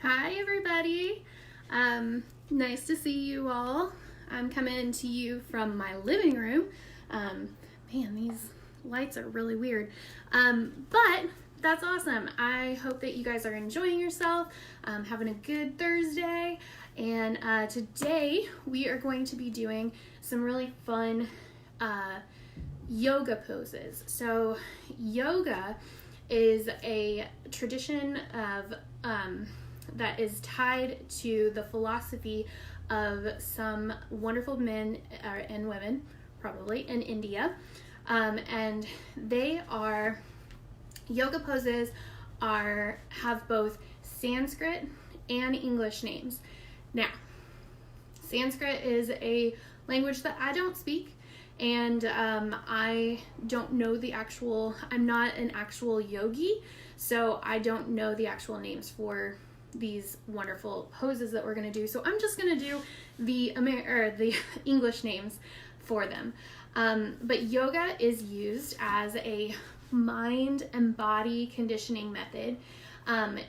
Hi everybody, nice to see you all. I'm coming to you from my living room. Man, these lights are really weird, but that's awesome. I hope that you guys are enjoying yourself, having a good Thursday, and today we are going to be doing some really fun yoga poses. So yoga is a tradition of that is tied to the philosophy of some wonderful men and women, probably in India, and yoga poses have both Sanskrit and English names. Now, Sanskrit is a language that I don't speak, and I don't know I'm not an actual yogi, so I don't know the actual names for these wonderful poses that we're going to do. So I'm just going to do the English names for them. But yoga is used as a mind and body conditioning method.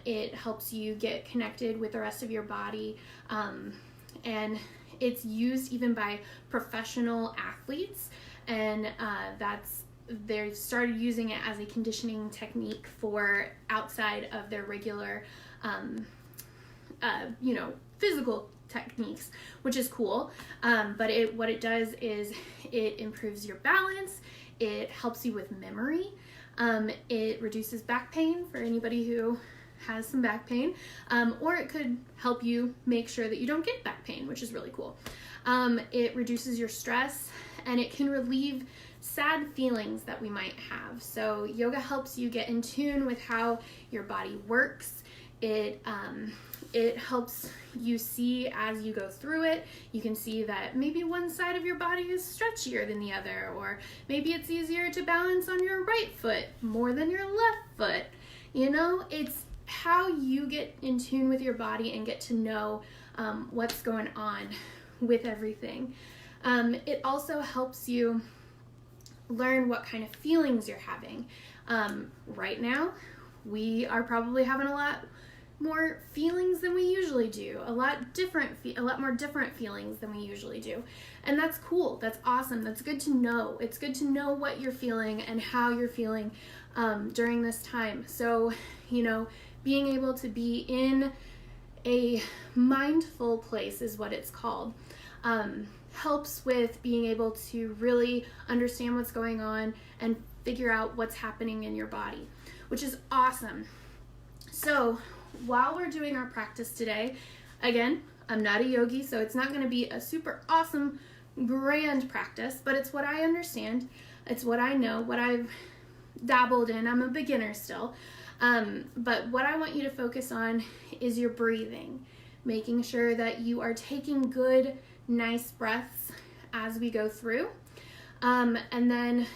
It helps you get connected with the rest of your body, and it's used even by professional athletes, and they've started using it as a conditioning technique for outside of their regular physical techniques, which is cool. But what it does is it improves your balance, it helps you with memory, it reduces back pain for anybody who has some back pain, or it could help you make sure that you don't get back pain, which is really cool. It reduces your stress, and it can relieve sad feelings that we might have. So yoga helps you get in tune with how your body works. It helps you see as you go through it. You can see that maybe one side of your body is stretchier than the other, or maybe it's easier to balance on your right foot more than your left foot. It's how you get in tune with your body and get to know what's going on with everything. It also helps you learn what kind of feelings you're having. Right now, we are probably having a lot more feelings than we usually do, a lot more different feelings than we usually do, and that's cool. That's awesome. That's good to know. It's good to know what you're feeling and how you're feeling during this time. So being able to be in a mindful place is what it's called. Helps with being able to really understand what's going on and figure out what's happening in your body, which is awesome. So while we're doing our practice today, again, I'm not a yogi, so it's not going to be a super awesome, grand practice, but it's what I understand. It's what I know, what I've dabbled in. I'm a beginner still. But what I want you to focus on is your breathing, making sure that you are taking good, nice breaths as we go through. And then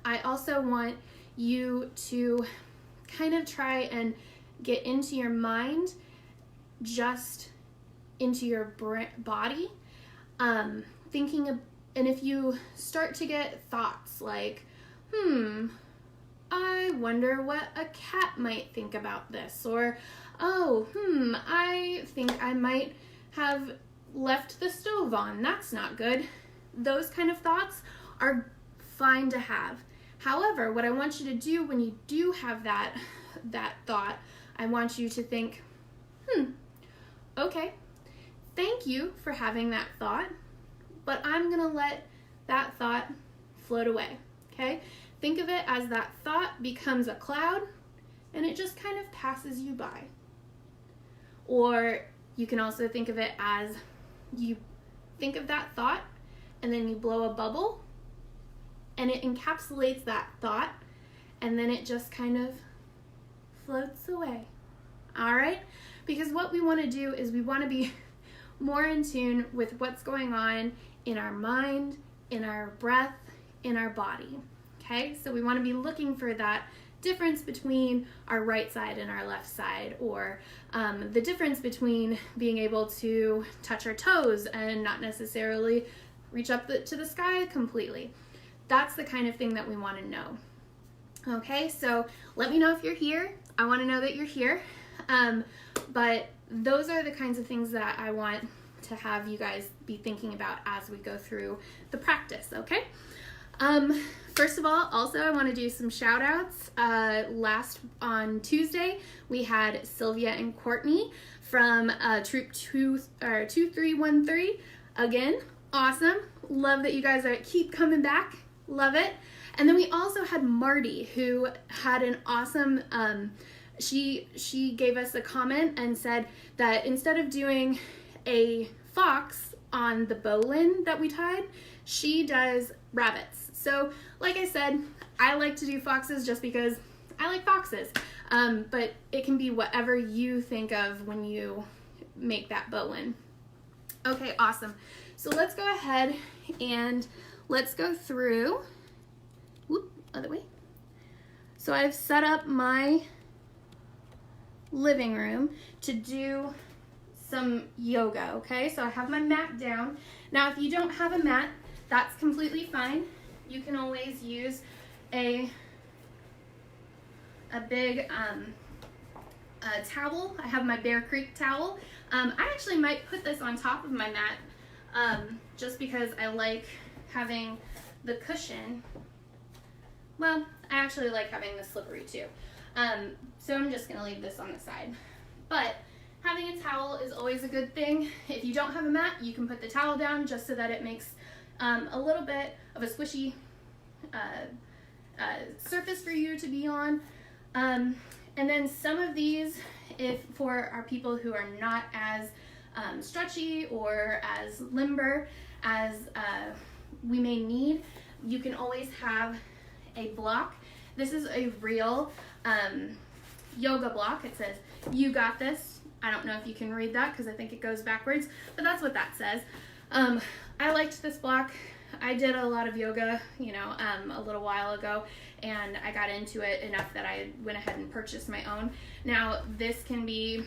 I also want you to kind of try and get into your mind, just into your body, thinking of, and if you start to get thoughts like, I wonder what a cat might think about this, or I think I might have left the stove on, that's not good. Those kind of thoughts are fine to have. However, what I want you to do when you do have that thought, I want you to think, okay, thank you for having that thought, but I'm gonna let that thought float away, okay? Think of it as that thought becomes a cloud and it just kind of passes you by. Or you can also think of it as you think of that thought and then you blow a bubble and it encapsulates that thought, and then it just kind of floats away. All right? Because what we want to do is we want to be more in tune with what's going on in our mind, in our breath, in our body. Okay? So we want to be looking for that difference between our right side and our left side, or the difference between being able to touch our toes and not necessarily reach up to the sky completely. That's the kind of thing that we want to know. Okay, so let me know if you're here. I want to know that you're here. But those are the kinds of things that I want to have you guys be thinking about as we go through the practice, okay? First of all, also I want to do some shout outs. On Tuesday, we had Sylvia and Courtney from Troop 2313. Again, awesome. Love that you guys keep coming back. Love it. And then we also had Marty, who had an awesome, she gave us a comment and said that instead of doing a fox on the bowline that we tied, she does rabbits. So like I said, I like to do foxes just because I like foxes, but it can be whatever you think of when you make that bowline. Okay, awesome. So let's go ahead and let's go through, other way. So I've set up my living room to do some yoga, okay? So I have my mat down. Now, if you don't have a mat, that's completely fine. You can always use a big towel. I have my Bear Creek towel. I actually might put this on top of my mat just because I like having the cushion. Well, I actually like having the slippery too. So I'm just gonna leave this on the side. But having a towel is always a good thing. If you don't have a mat, you can put the towel down just so that it makes a little bit of a squishy surface for you to be on. And then some of these, if for our people who are not as stretchy or as limber as we may need, you can always have a block. This is a real yoga block. It says, "You got this." I don't know if you can read that because I think it goes backwards, but that's what that says. I liked this block. I did a lot of yoga, a little while ago, and I got into it enough that I went ahead and purchased my own. Now, this can be,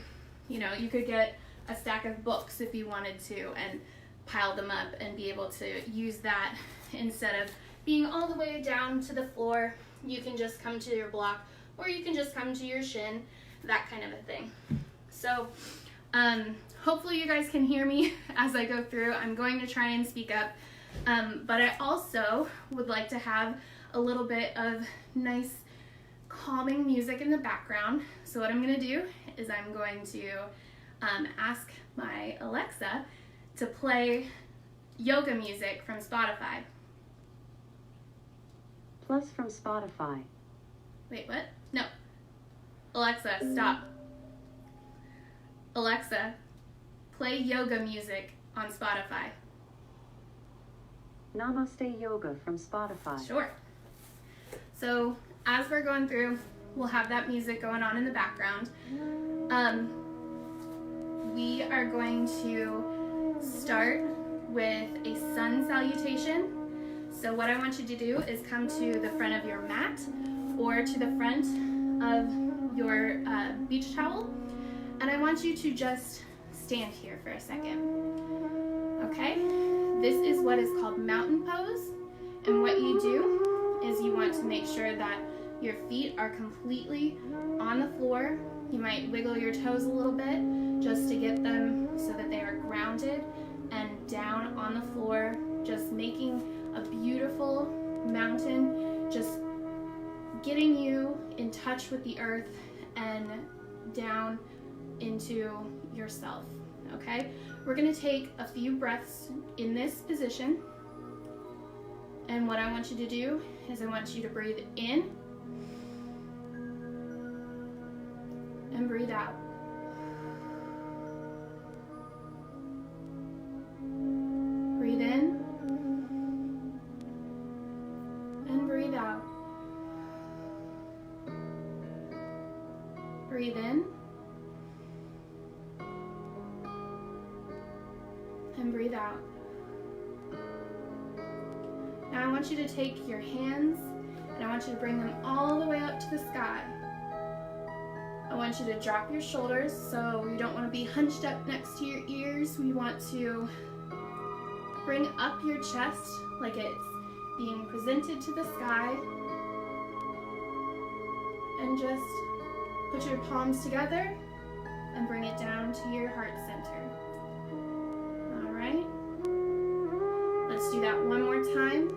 you could get a stack of books if you wanted to and pile them up and be able to use that instead of being all the way down to the floor. You can just come to your block, or you can just come to your shin, that kind of a thing. So, hopefully you guys can hear me as I go through. I'm going to try and speak up, but I also would like to have a little bit of nice calming music in the background. So what I'm going to do is I'm going to ask my Alexa to play yoga music from Spotify. Plus from Spotify. Wait, what? No. Alexa, stop. Alexa, play yoga music on Spotify. Namaste Yoga from Spotify. Sure. So as we're going through, we'll have that music going on in the background. We are going to start with a sun salutation. So what I want you to do is come to the front of your mat or to the front of your beach towel. And I want you to just stand here for a second. Okay? This is what is called mountain pose. And what you do is you want to make sure that your feet are completely on the floor. You might wiggle your toes a little bit just to get them so that they are grounded and down on the floor, just making a beautiful mountain, just getting you in touch with the earth and down into yourself, okay? We're gonna take a few breaths in this position, and what I want you to do is I want you to breathe in and breathe out. Breathe in and breathe out. Breathe in and breathe out. Now I want you to take your hands and I want you to bring them all the way up to the sky. I want you to drop your shoulders, so you don't want to be hunched up next to your ears. We want to bring up your chest like it's being presented to the sky. And just put your palms together and bring it down to your heart center. All right. Let's do that one more time.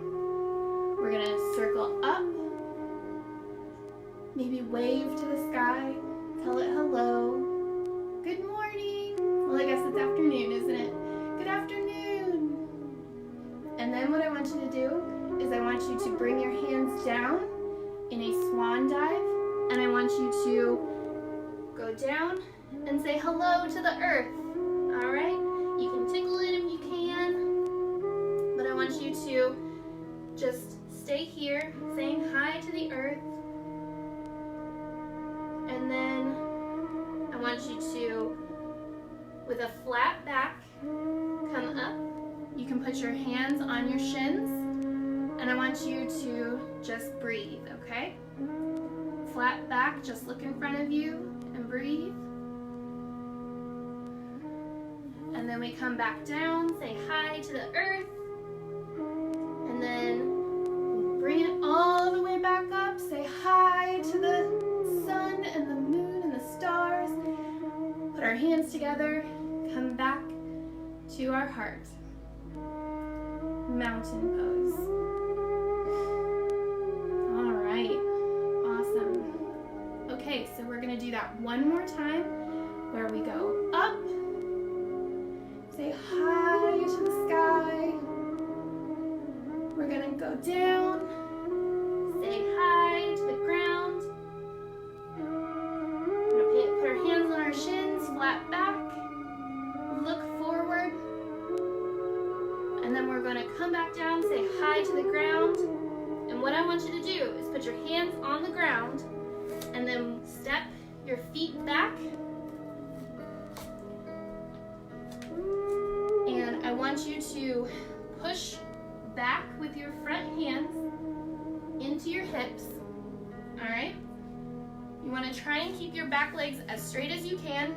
We're gonna circle up. Maybe wave to the sky. Tell it hello. Good morning. Well, I guess it's afternoon, isn't it? Good afternoon. And then what I want you to do is I want you to bring your hands down in a swan dive, and I want you to go down and say hello to the earth. All right? You can tickle it if you can, but I want you to just stay here saying hi to the earth. And then I want you to, with a flat back, come up. You can put your hands on your shins, and I want you to just breathe, okay? Flat back, just look in front of you and breathe. And then we come back down, say hi to the earth, and then bring it all the way back up, say hi to the sun and the moon and the stars. Put our hands together, come back to our heart. Mountain pose. All right, awesome. Okay, so we're gonna do that one more time where we go up, say hi to the sky. We're gonna go down, say hi to the ground. We're gonna put our hands on our shins, flat back, look forward. And then we're gonna come back down, say hi to the ground. And what I want you to do is put your hands on the ground and then step your feet back. And I want you to push back with your front hands into your hips, all right? You wanna try and keep your back legs as straight as you can.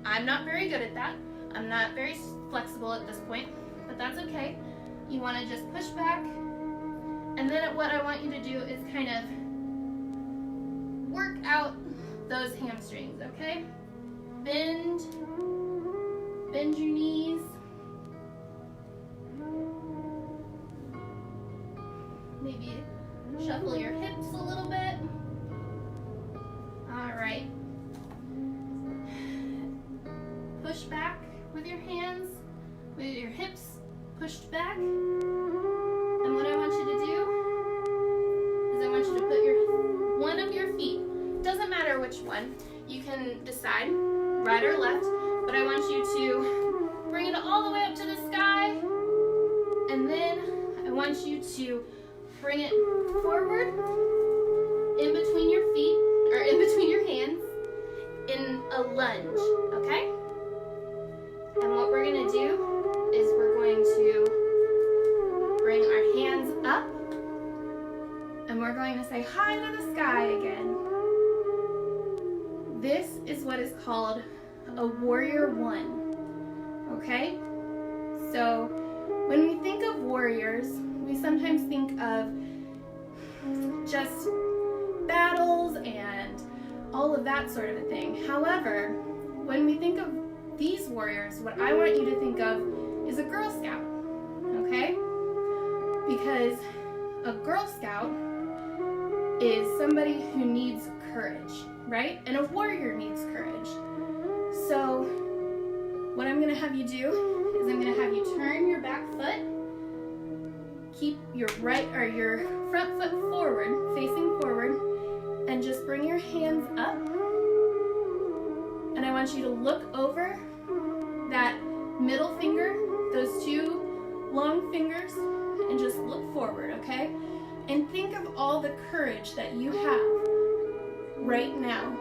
I'm not very good at that. I'm not very flexible at this point, but that's okay. You wanna just push back, and then what I want you to do is kind of work out those hamstrings, okay? Bend your knees. Maybe shuffle your hips a little bit. All right. Push back with your hands, with your hips pushed back. And what I want you to do is I want you to put one of your feet, doesn't matter which one, you can decide, right or left, but I want you to bring it all the way up to the sky, and then I want you to bring it forward in between your feet, or in between your hands, in a lunge, okay? And what we're gonna do is we're going to bring our hands up, and we're going to say hi to the sky again. This is what is called a warrior one, okay? So when we think of warriors, we sometimes think of just battles and all of that sort of a thing. However, when we think of these warriors, what I want you to think of is a Girl Scout, okay? Because a Girl Scout is somebody who needs courage, right? And a warrior needs courage. So what I'm gonna have you do is I'm gonna have you turn your back foot, keep your your front foot forward, facing forward, and just bring your hands up. And I want you to look over that middle finger, those two long fingers, and just look forward, okay? And think of all the courage that you have right now,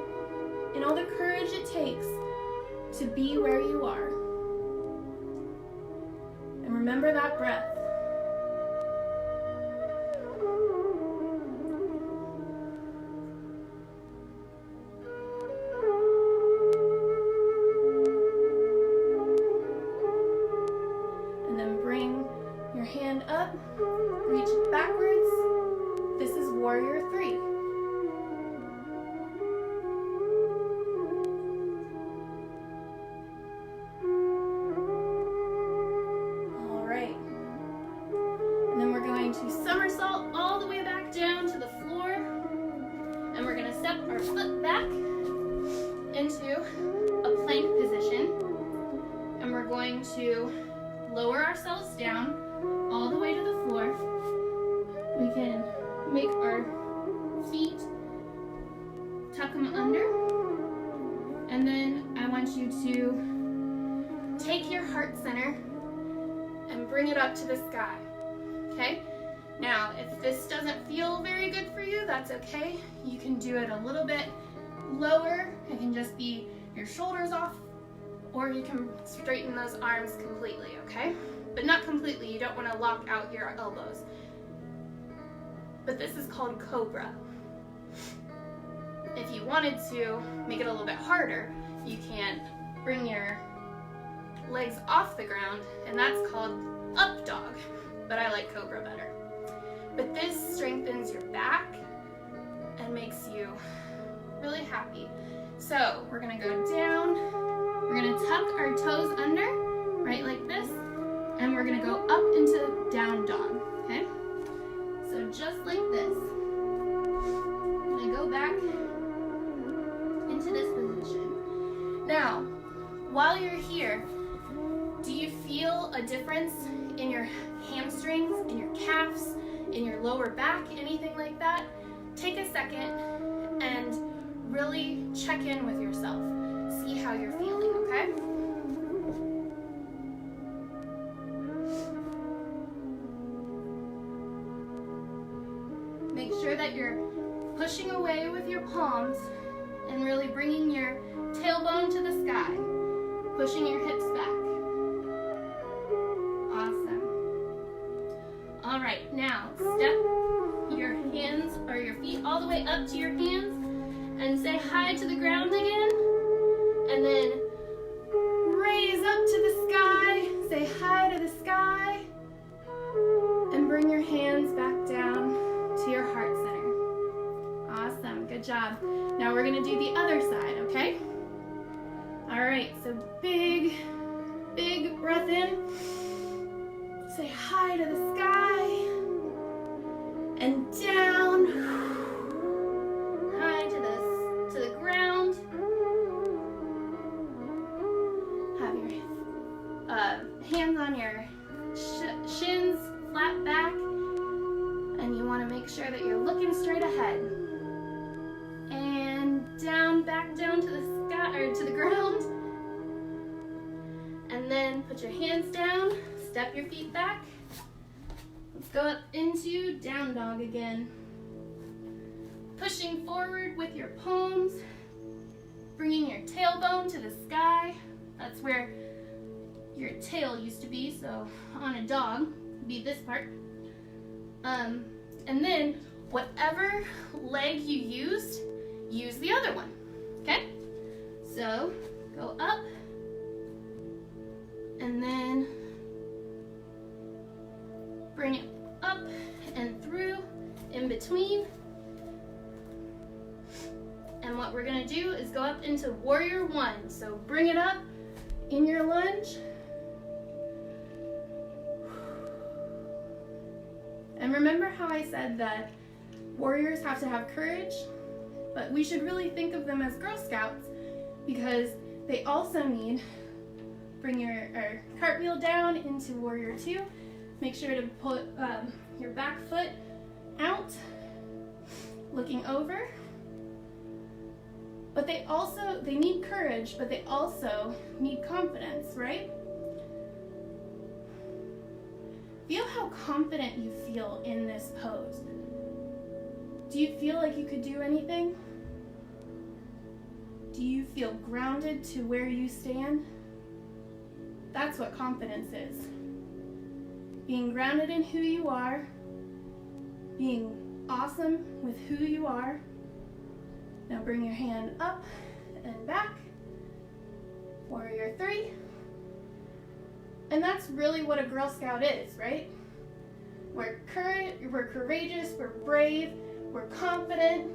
and all the courage it takes to be where you are. And remember that breath. And then bring your hand up, reach backwards. This is warrior 3. to take your heart center and bring it up to the sky, okay? Now, if this doesn't feel very good for you, that's okay. You can do it a little bit lower. It can just be your shoulders off, or you can straighten those arms completely, okay? But not completely, you don't want to lock out your elbows. But this is called cobra. If you wanted to make it a little bit harder, you can bring your legs off the ground, and that's called up dog, but I like cobra better. But this strengthens your back and makes you really happy. So we're gonna go down, we're gonna tuck our toes under, right like this, and we're gonna go up into down dog, okay? So just like this. I'm gonna go back into this position. Now, while you're here, do you feel a difference in your hamstrings, in your calves, in your lower back, anything like that? Take a second and really check in with yourself. See how you're feeling, okay? Make sure that you're pushing away with your palms and really bringing your tailbone to the sky, pushing your hips back. Awesome. All right, now step your hands or your feet all the way up to your hands and say hi to the ground again, and then raise up to the sky, say hi to the sky, and bring your hands back down to your heart center. Awesome, good job. Now we're gonna do the other side, okay? All right, so big breath in. Say hi to the sky, and down, high to the ground. Have your hands on your shins, flat back, and you want to make sure that you're looking straight ahead. And down, back down to the sky or to the ground. And then put your hands down, step your feet back. Let's go up into down dog again. Pushing forward with your palms, bringing your tailbone to the sky. That's where your tail used to be, so on a dog, it'd be this part. And then whatever leg you used, use the other one, okay? So go up, and then bring it up and through, in between. And what we're gonna do is go up into warrior one. So bring it up in your lunge. And remember how I said that warriors have to have courage? But we should really think of them as Girl Scouts, because they also need, bring your cartwheel down into warrior two. Make sure to put your back foot out, looking over. But they need courage, but they also need confidence, right? Feel how confident you feel in this pose. Do you feel like you could do anything? Do you feel grounded to where you stand? That's what confidence is. Being grounded in who you are, being awesome with who you are. Now bring your hand up and back. Warrior three. And that's really what a Girl Scout is, right? We're courageous, we're brave, we're confident,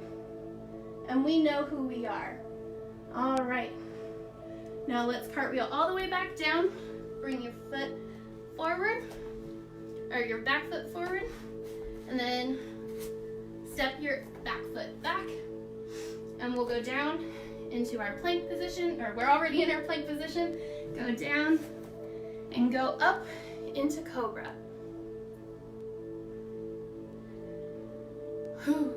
and we know who we are. All right. Now let's cartwheel all the way back down. Bring your foot forward, or your back foot forward, and then step your back foot back. And we'll go down into our plank position, or we're already in our plank position. Go down and go up into cobra. Whew.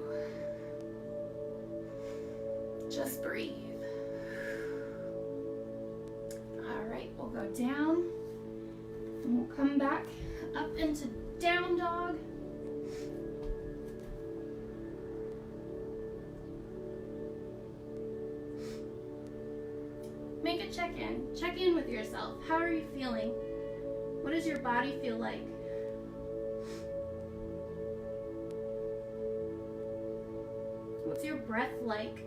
Just breathe. We'll go down, and we'll come back up into down dog. Make a check-in. Check in with yourself. How are you feeling? What does your body feel like? What's your breath like?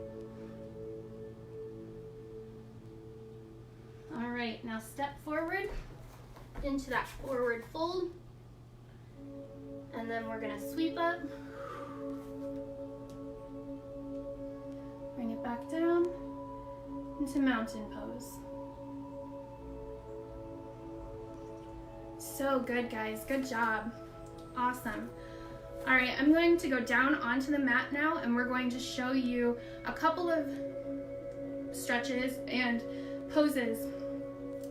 All right, now step forward into that forward fold. And then we're gonna sweep up. Bring it back down into mountain pose. So good, guys. Good job. Awesome. All right, I'm going to go down onto the mat now, and we're going to show you a couple of stretches and poses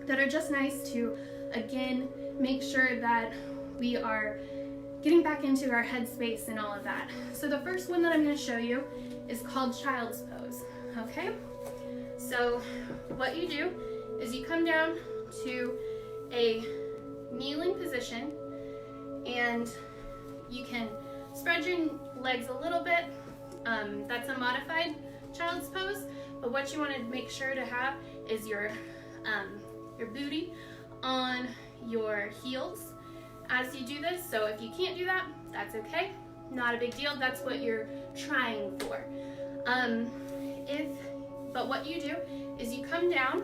that are just nice to, again, make sure that we are getting back into our headspace and all of that. So the first one that I'm going to show you is called child's pose, okay? So what you do is you come down to a kneeling position, and you can spread your legs a little bit. That's a modified child's pose, but what you want to make sure to have is your booty on your heels as you do this. So if you can't do that, that's okay. Not a big deal. That's what you're trying for. But what you do is you come down,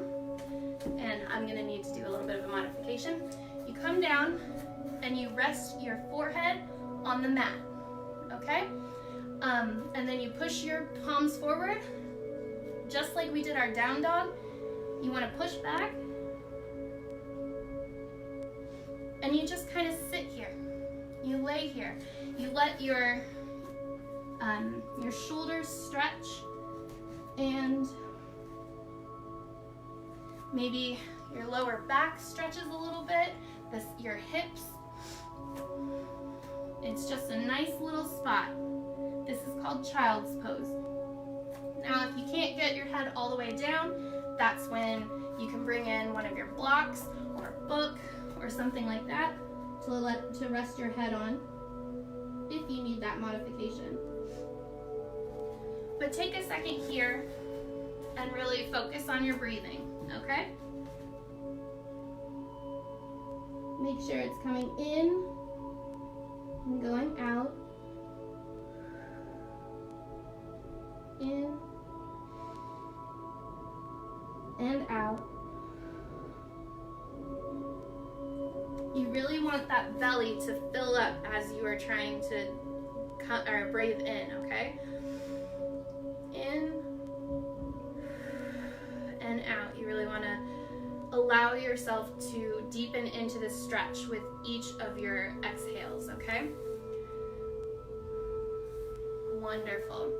and I'm gonna need to do a little bit of a modification. You come down and you rest your forehead on the mat, okay? And then you push your palms forward, just like we did our down dog. You wanna push back, and you just kind of sit here. You lay here. You let your shoulders stretch, and maybe your lower back stretches a little bit, your hips. It's just a nice little spot. This is called child's pose. Now, if you can't get your head all the way down, that's when you can bring in one of your blocks or a book or something like that to rest your head on if you need that modification. But take a second here and really focus on your breathing, okay? Make sure it's coming in and going out. In and out. You really want that belly to fill up as you are trying to breathe in, okay? In and out. You really want to allow yourself to deepen into this stretch with each of your exhales, okay? Wonderful.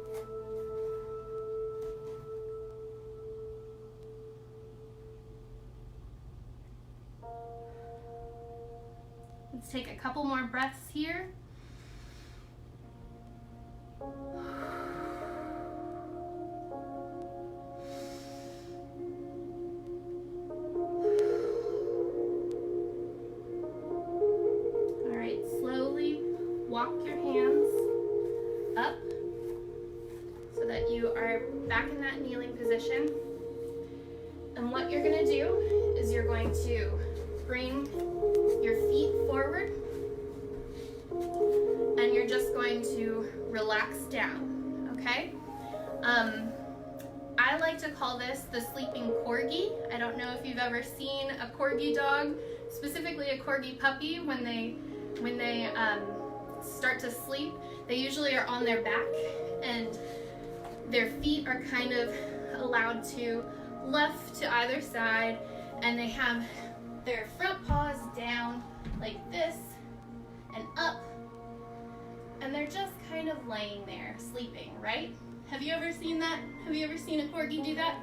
Let's take a couple more breaths here. All right, slowly walk your hands up so that you are back in that kneeling position. And what you're going to do is you're going to bring your feet forward, and you're just going to relax down, okay? I like to call this the sleeping corgi. I don't know if you've ever seen a corgi dog, specifically a corgi puppy. When they start to sleep, they usually are on their back, and their feet are kind of allowed to left to either side, and they have their front paws down like this and up, and they're just kind of laying there sleeping, right? Have you ever seen that? Have you ever seen a corgi do that?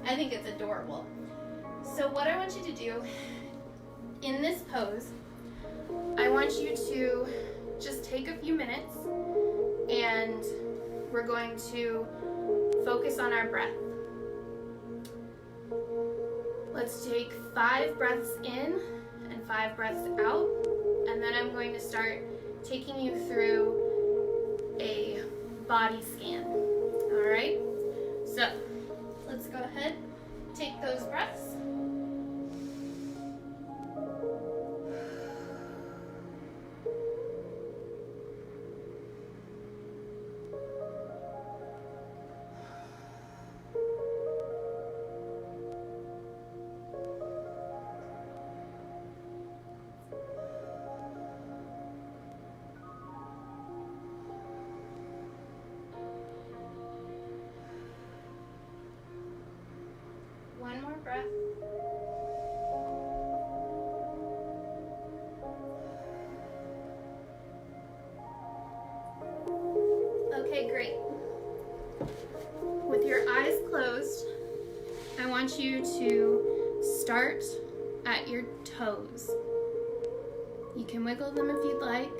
I think it's adorable. So what I want you to do in this pose, I want you to just take a few minutes, and we're going to focus on our breath. Let's take 5 breaths in and 5 breaths out, and then I'm going to start taking you through a body scan. All right? So let's go ahead, take those breaths. One more breath. Okay, great. With your eyes closed, I want you to start at your toes. You can wiggle them if you'd like,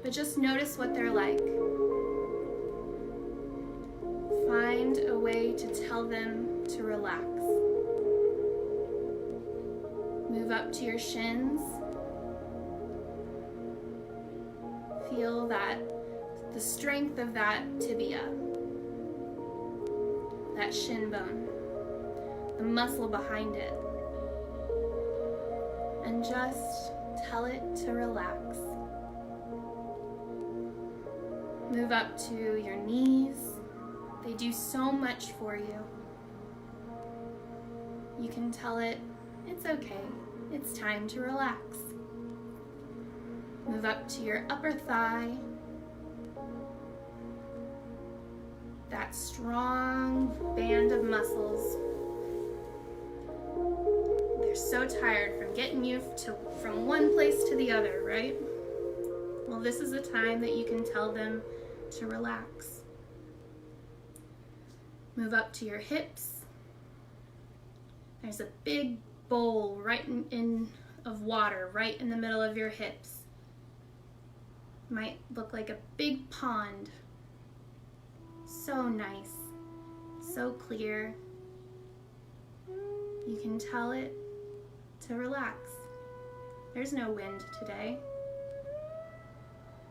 but just notice what they're like. Find a way to tell them to relax. Move up to your shins. Feel that, the strength of that tibia, that shin bone, the muscle behind it. And just tell it to relax. Move up to your knees. They do so much for you. You can tell it, it's okay. It's time to relax. Move up to your upper thigh. That strong band of muscles. They're so tired from getting you from one place to the other, right? Well, this is a time that you can tell them to relax. Move up to your hips. There's a big bowl of water right in the middle of your hips. Might look like a big pond. So nice, so clear. You can tell it to relax. There's no wind today.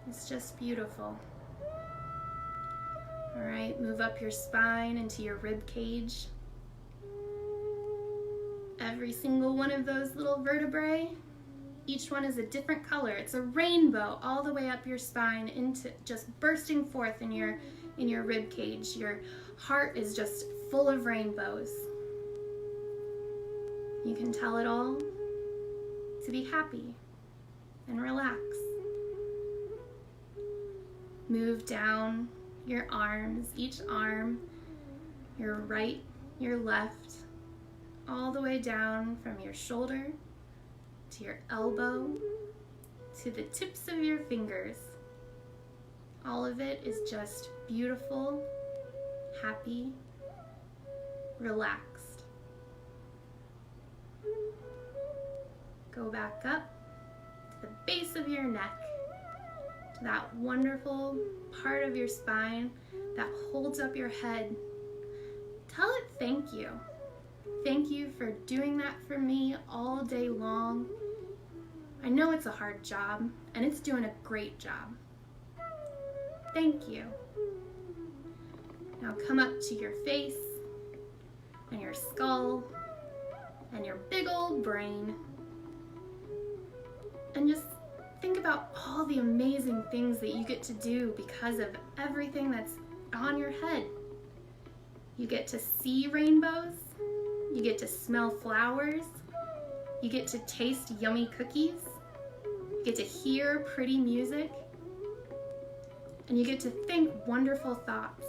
It's just beautiful. All right, move up your spine into your rib cage. Every single one of those little vertebrae, each one is a different color. It's a rainbow all the way up your spine, into just bursting forth in your rib cage. Your heart is just full of rainbows. You can tell it all to be happy and relax. Move down your arms, each arm, your right, your left, all the way down from your shoulder to your elbow to the tips of your fingers. All of it is just beautiful, happy, relaxed. Go back up to the base of your neck, to that wonderful part of your spine that holds up your head. Tell it thank you. Thank you for doing that for me all day long. I know it's a hard job, and it's doing a great job. Thank you. Now come up to your face and your skull and your big old brain, and just think about all the amazing things that you get to do because of everything that's on your head. You get to see rainbows, you get to smell flowers, you get to taste yummy cookies, you get to hear pretty music, and you get to think wonderful thoughts.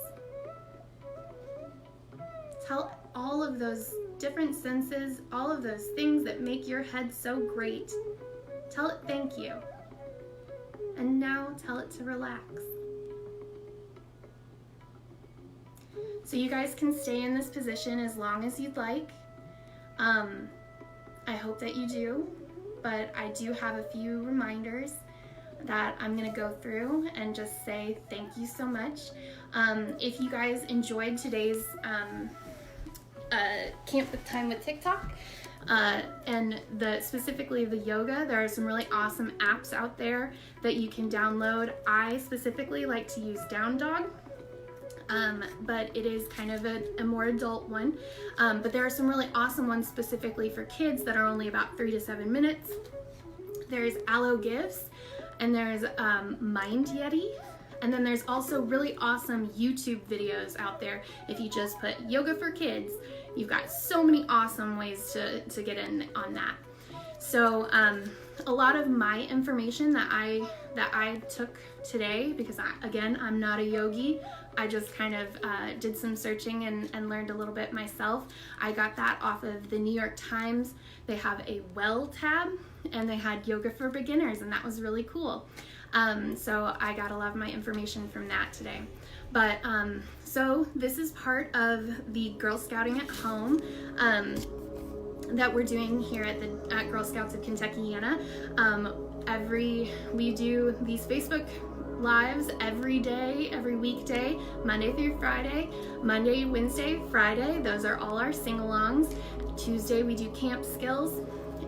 Tell all of those different senses, all of those things that make your head so great. Tell it thank you. And now tell it to relax. So you guys can stay in this position as long as you'd like. I hope that you do, but I do have a few reminders that I'm gonna go through and just say thank you so much. If you guys enjoyed today's Camp with Time with Tick Tock, And specifically the yoga, there are some really awesome apps out there that you can download. I specifically like to use Down Dog. But it is kind of a more adult one. But there are some really awesome ones specifically for kids that are only about 3 to 7 minutes. There's Aloe Gives, and there's Mind Yeti, and then there's also really awesome YouTube videos out there. If you just put yoga for kids, you've got so many awesome ways to get in on that. So a lot of my information that I took today, because I'm not a yogi, I just kind of did some searching and learned a little bit myself. I got that off of the New York Times. They have a Well tab, and they had yoga for beginners, and that was really cool. So I got a lot of my information from that today. But so this is part of the Girl Scouting at Home that we're doing here at Girl Scouts of Kentuckiana. We do these Facebook lives every day, every weekday, Monday through Friday. Monday, Wednesday, Friday, those are all our sing-alongs. Tuesday we do camp skills,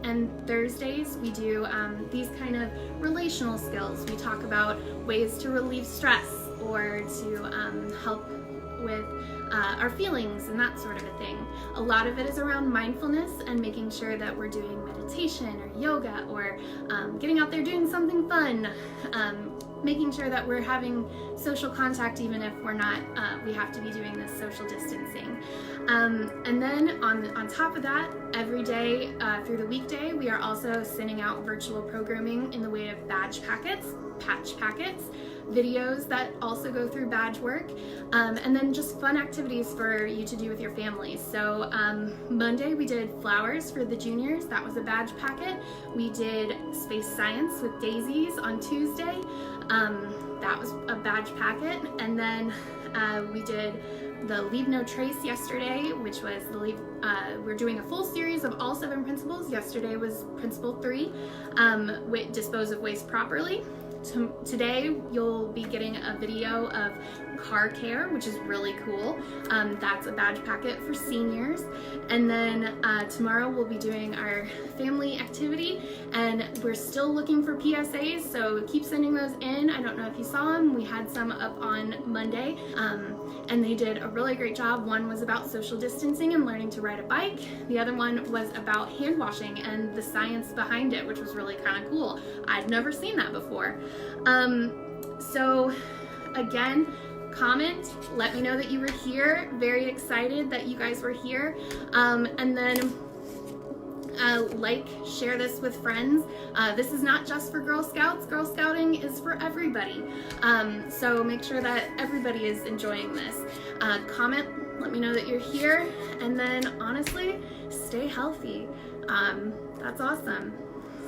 and Thursdays we do these kind of relational skills. We talk about ways to relieve stress or to help with our feelings and that sort of a thing. A lot of it is around mindfulness and making sure that we're doing meditation or yoga or getting out there doing something fun, making sure that we're having social contact even if we're not, we have to be doing this social distancing. And then on top of that, every day through the weekday, we are also sending out virtual programming in the way of patch packets, videos that also go through badge work, and then just fun activities for you to do with your families. So Monday we did flowers for the juniors. That was a badge packet. We did space science with daisies on Tuesday. That was a badge packet. And then we did the Leave No Trace yesterday, which was we're doing a full series of all 7 principles. Yesterday was principle 3, dispose of waste properly. Today you'll be getting a video of car care, which is really cool. That's a badge packet for seniors. And then tomorrow we'll be doing our family activity, and we're still looking for PSAs, so keep sending those in. I don't know if you saw them. We had some up on Monday, and they did a really great job. One was about social distancing and learning to ride a bike. The other one was about hand washing and the science behind it, which was really kind of cool. I'd never seen that before. So again, comment, let me know that you were here. Very excited that you guys were here. And then share this with friends. This is not just for Girl Scouts. Girl Scouting is for everybody. So make sure that everybody is enjoying this. Comment, let me know that you're here. And then honestly, stay healthy. That's awesome.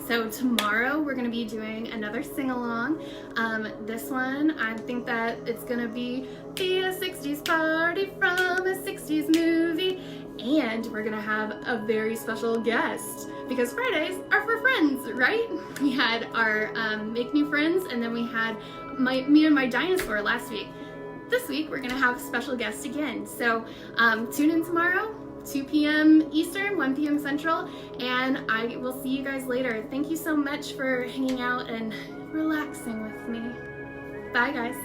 So tomorrow we're going to be doing another sing-along. This one, I think that it's going to be a 60s party from a 60s movie. And we're going to have a very special guest, because Fridays are for friends, right? We had our Make New Friends, and then we had me and my dinosaur last week. This week we're going to have a special guest again. So tune in tomorrow. 2 p.m. Eastern, 1 p.m. Central, and I will see you guys later. Thank you so much for hanging out and relaxing with me. Bye, guys.